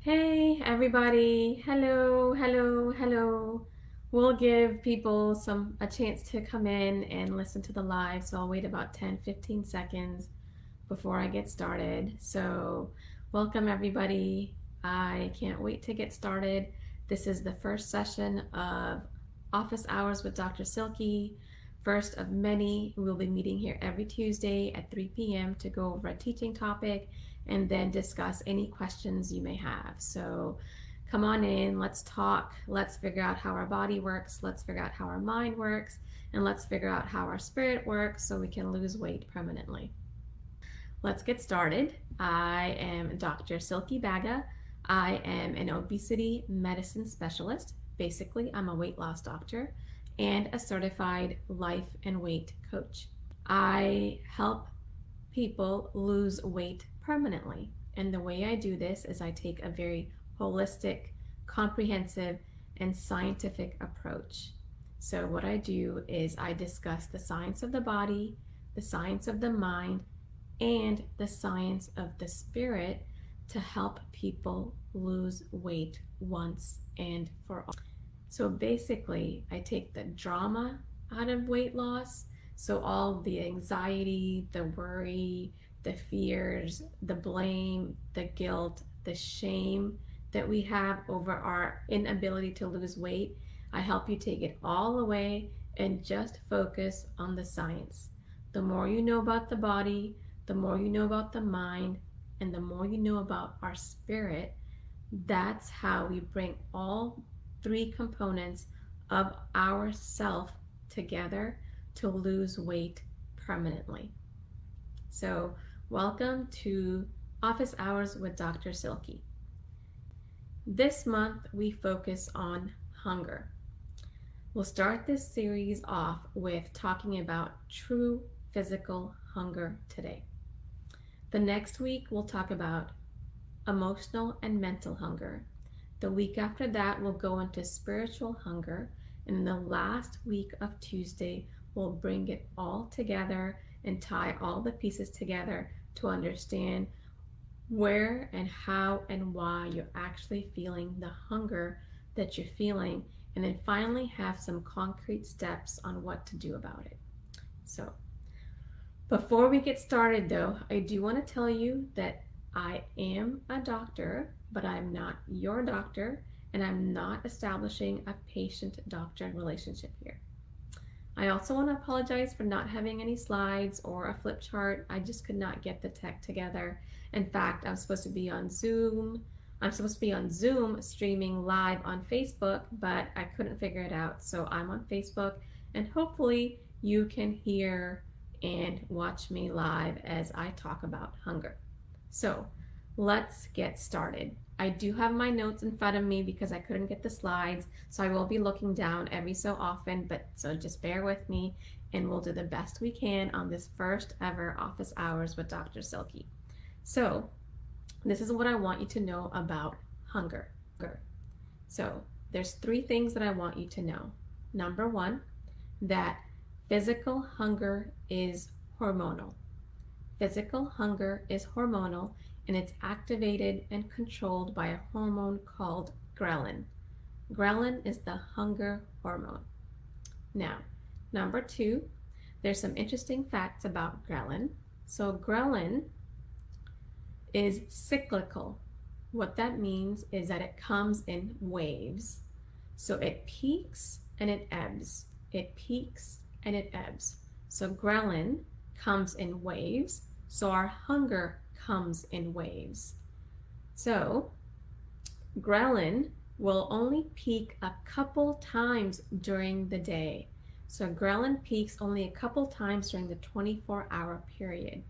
Hey everybody, hello. We'll give people a chance to come in and listen to the live, so I'll wait about 10-15 seconds before I get started. So welcome everybody. I can't wait to get started. This is the first session of Office Hours with Dr. Silky. First of many. We'll be meeting here every Tuesday at 3 p.m. to go over a teaching topic and then discuss any questions you may have. So come on in, let's talk, let's figure out how our body works, let's figure out how our mind works, and let's figure out how our spirit works so we can lose weight permanently. Let's get started. I am Dr. Silky Baga. I am an obesity medicine specialist. Basically, I'm a weight loss doctor and a certified life and weight coach. I help people lose weight permanently. And the way I do this is I take a very holistic, comprehensive, and scientific approach. So, what I do is I discuss the science of the body, the science of the mind, and the science of the spirit to help people lose weight once and for all. So basically, I take the drama out of weight loss. So all the anxiety, the worry, the fears, the blame, the guilt, the shame that we have over our inability to lose weight, I help you take it all away and just focus on the science. The more you know about the body, the more you know about the mind, and the more you know about our spirit, that's how we bring all three components of our self together to lose weight permanently. So, welcome to Office Hours with Dr. Silky. This month we focus on hunger. We'll start this series off with talking about true physical hunger today. The next week we'll talk about emotional and mental hunger. The week after that, we'll go into spiritual hunger. And the last week of Tuesday, we'll bring it all together and tie all the pieces together to understand where and how and why you're actually feeling the hunger that you're feeling. And then finally have some concrete steps on what to do about it. So, before we get started though, I do want to tell you that I am a doctor, but I'm not your doctor, and I'm not establishing a patient-doctor relationship here. I also want to apologize for not having any slides or a flip chart. I just could not get the tech together. In fact, I'm supposed to be on Zoom. I'm supposed to be on Zoom streaming live on Facebook, but I couldn't figure it out. So I'm on Facebook, and hopefully you can hear and watch me live as I talk about hunger. So let's get started. I do have my notes in front of me because I couldn't get the slides, so I will be looking down every so often, but so just bear with me and we'll do the best we can on this first ever Office Hours with Dr. Silky. So this is what I want you to know about hunger. So there's three things that I want you to know. Number one, that physical hunger is hormonal. Physical hunger is hormonal and it's activated and controlled by a hormone called ghrelin. Ghrelin is the hunger hormone. Now, number two, there's some interesting facts about ghrelin. So ghrelin is cyclical. What that means is that it comes in waves. So it peaks and it ebbs. It peaks and it ebbs. So ghrelin comes in waves, so our hunger comes in waves. So ghrelin will only peak a couple times during the day. So ghrelin peaks only a couple times during the 24-hour period.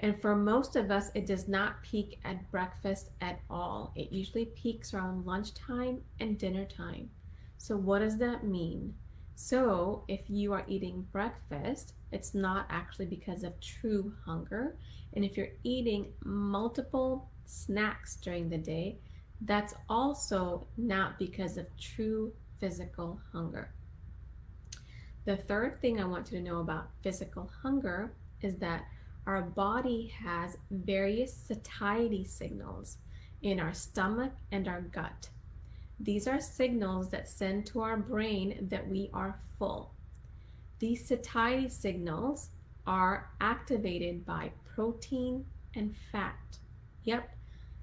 And for most of us, it does not peak at breakfast at all. It usually peaks around lunchtime and dinner time. So what does that mean? So if you are eating breakfast, it's not actually because of true hunger. And if you're eating multiple snacks during the day, that's also not because of true physical hunger. The third thing I want you to know about physical hunger is that our body has various satiety signals. in our stomach and our gut. These are signals that send to our brain that we are full. These satiety signals are activated by protein and fat. Yep,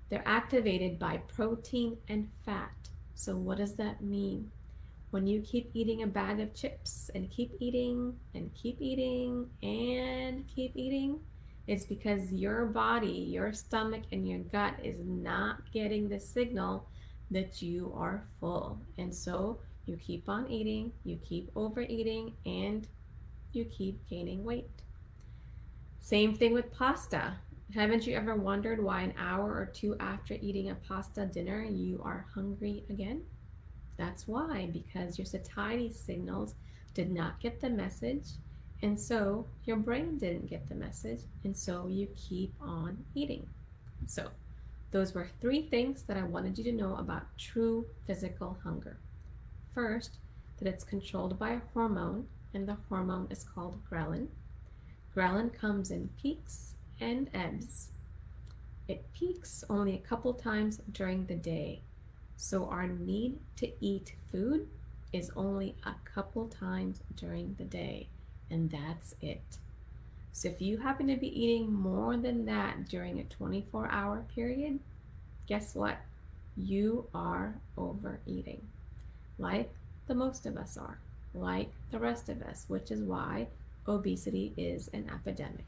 they're activated by protein and fat. So what does that mean? When you keep eating a bag of chips and keep eating and keep eating and keep eating, it's because your body, your stomach, and your gut is not getting the signal that you are full. And so you keep on eating, you keep overeating, and you keep gaining weight. Same thing with pasta. Haven't you ever wondered why an hour or two after eating a pasta dinner you are hungry again? That's why, because your satiety signals did not get the message, and so your brain didn't get the message, and so you keep on eating. So those were 3 things that I wanted you to know about true physical hunger. First, that it's controlled by a hormone, and the hormone is called ghrelin. Ghrelin comes in peaks and ebbs. It peaks only a couple times during the day. So our need to eat food is only a couple times during the day, and that's it. So if you happen to be eating more than that during a 24-hour period, guess what? You are overeating, like the most of us are, like the rest of us, which is why obesity is an epidemic.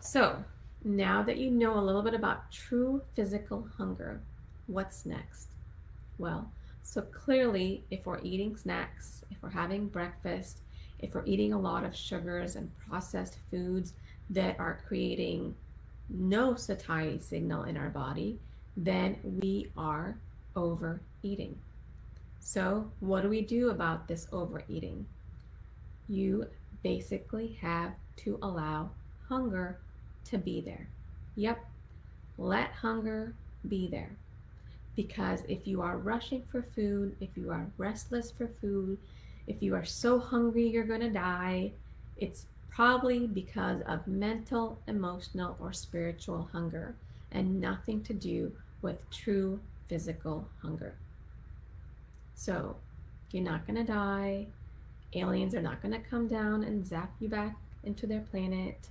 So now that you know a little bit about true physical hunger, what's next? Well, so clearly, if we're eating snacks, if we're having breakfast, if we're eating a lot of sugars and processed foods that are creating no satiety signal in our body, then we are overeating. So what do we do about this overeating? You basically have to allow hunger to be there. Yep, let hunger be there. Because if you are rushing for food, if you are restless for food, if you are so hungry you're going to die, it's probably because of mental, emotional, or spiritual hunger and nothing to do with true physical hunger. So you're not going to die. Aliens are not going to come down and zap you back into their planet.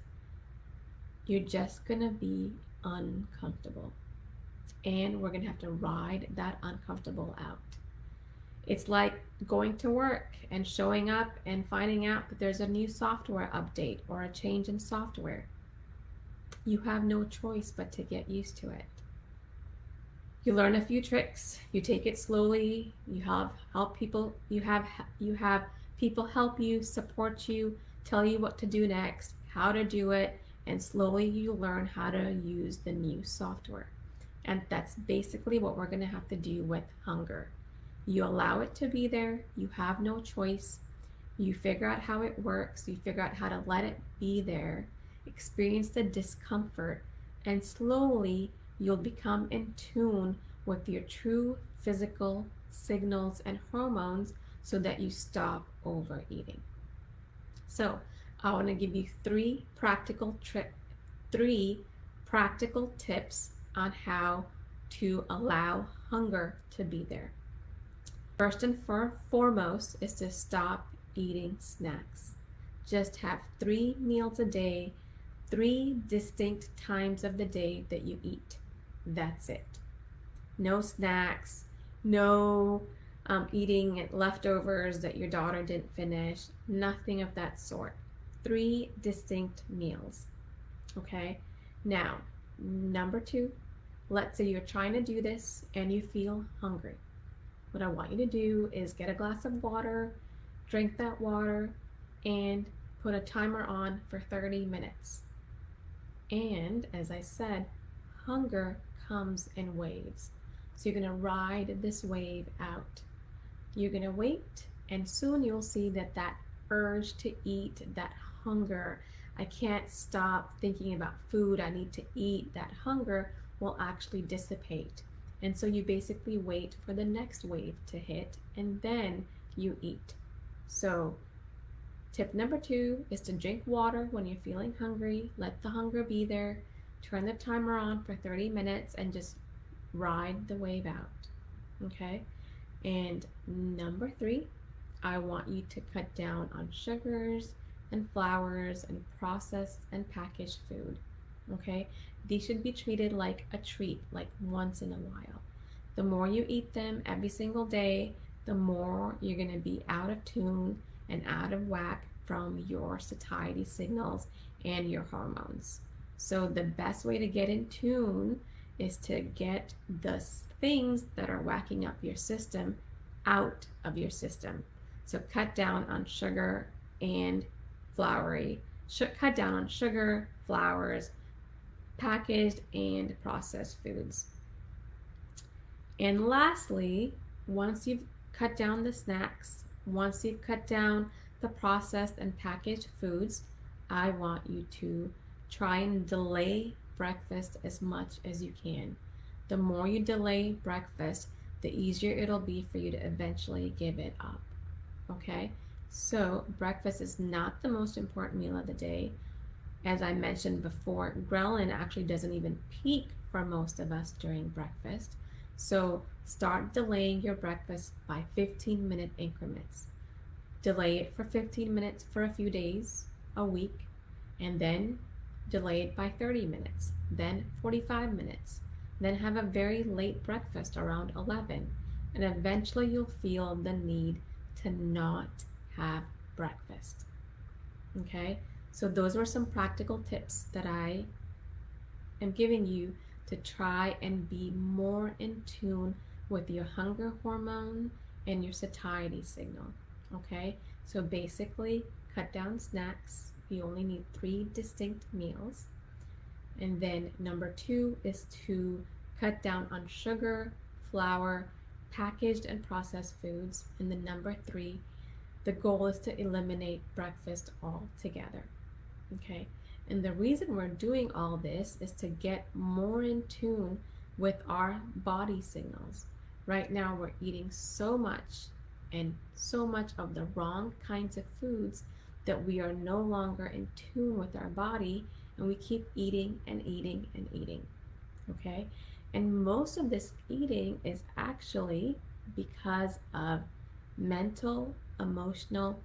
You're just going to be uncomfortable. And we're going to have to ride that uncomfortable out. It's like going to work and showing up and finding out that there's a new software update or a change in software. You have no choice but to get used to it. You learn a few tricks, you take it slowly, you have people help you, support you, tell you what to do next, how to do it, and slowly you learn how to use the new software. And that's basically what we're going to have to do with hunger. You allow it to be there. You have no choice. You figure out how it works. You figure out how to let it be there. Experience the discomfort. And slowly you'll become in tune with your true physical signals and hormones so that you stop overeating. So I want to give you 3 practical tips on how to allow hunger to be there. First and foremost is to stop eating snacks. Just have 3 meals a day, 3 distinct times of the day that you eat. That's it. No snacks, no eating leftovers that your daughter didn't finish, nothing of that sort. 3 distinct meals. Okay? Now, number 2, let's say you're trying to do this and you feel hungry. What I want you to do is get a glass of water, drink that water, and put a timer on for 30 minutes. And as I said, hunger comes in waves. So you're going to ride this wave out. You're going to wait, and soon you'll see that that urge to eat, that hunger, I can't stop thinking about food, I need to eat, that hunger will actually dissipate. And so you basically wait for the next wave to hit, and then you eat. So tip number 2 is to drink water when you're feeling hungry. Let the hunger be there. turn the timer on for 30 minutes and just ride the wave out. Okay? And number 3, I want you to cut down on sugars and flours and processed and packaged food. Okay? These should be treated like a treat, like once in a while. The more you eat them every single day, the more you're going to be out of tune and out of whack from your satiety signals and your hormones. So the best way to get in tune is to get the things that are whacking up your system out of your system. So cut down on sugar and cut down on sugar, flours, packaged and processed foods. And lastly, once you've cut down the snacks, once you've cut down the processed and packaged foods, I want you to try and delay breakfast as much as you can. The more you delay breakfast, the easier it'll be for you to eventually give it up. Okay? So breakfast is not the most important meal of the day. As I mentioned before, ghrelin actually doesn't even peak for most of us during breakfast. So start delaying your breakfast by 15-minute increments. Delay it for 15 minutes for a few days, a week, and then delay it by 30 minutes, then 45 minutes. Then have a very late breakfast around 11, and eventually you'll feel the need to not have breakfast. Okay? So those were some practical tips that I am giving you to try and be more in tune with your hunger hormone and your satiety signal. Okay? So basically, cut down snacks. You only need 3 distinct meals. And then number 2 is to cut down on sugar, flour, packaged and processed foods. And then number 3, the goal is to eliminate breakfast altogether. Okay? And the reason we're doing all this is to get more in tune with our body signals. Right now we're eating so much and so much of the wrong kinds of foods that we are no longer in tune with our body, and we keep eating and eating and eating. Okay? And most of this eating is actually because of mental, emotional,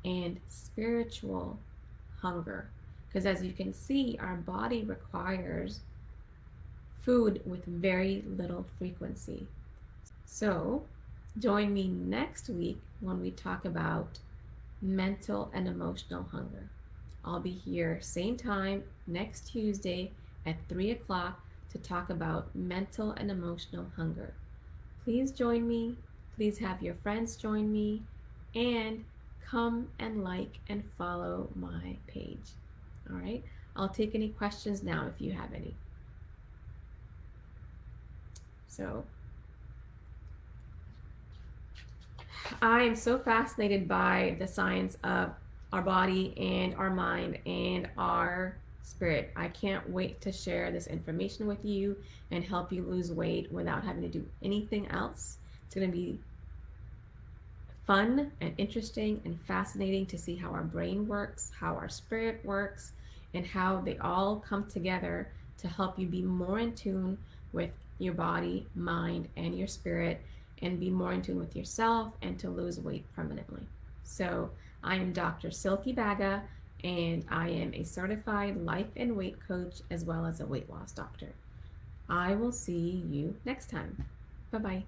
and spiritual hunger. Because as you can see, our body requires food with very little frequency. So join me next week when we talk about mental and emotional hunger. I'll be here same time next Tuesday at 3 o'clock to talk about mental and emotional hunger. Please join me. Please have your friends join me, and come and like and follow my page. All right? I'll take any questions now if you have any. So, I am so fascinated by the science of our body and our mind and our spirit. I can't wait to share this information with you and help you lose weight without having to do anything else. It's going to be fun and interesting and fascinating to see how our brain works, how our spirit works, and how they all come together to help you be more in tune with your body, mind, and your spirit, and be more in tune with yourself and to lose weight permanently. So I am Dr. Silky Baga, and I am a certified life and weight coach as well as a weight loss doctor. I will see you next time. Bye-bye.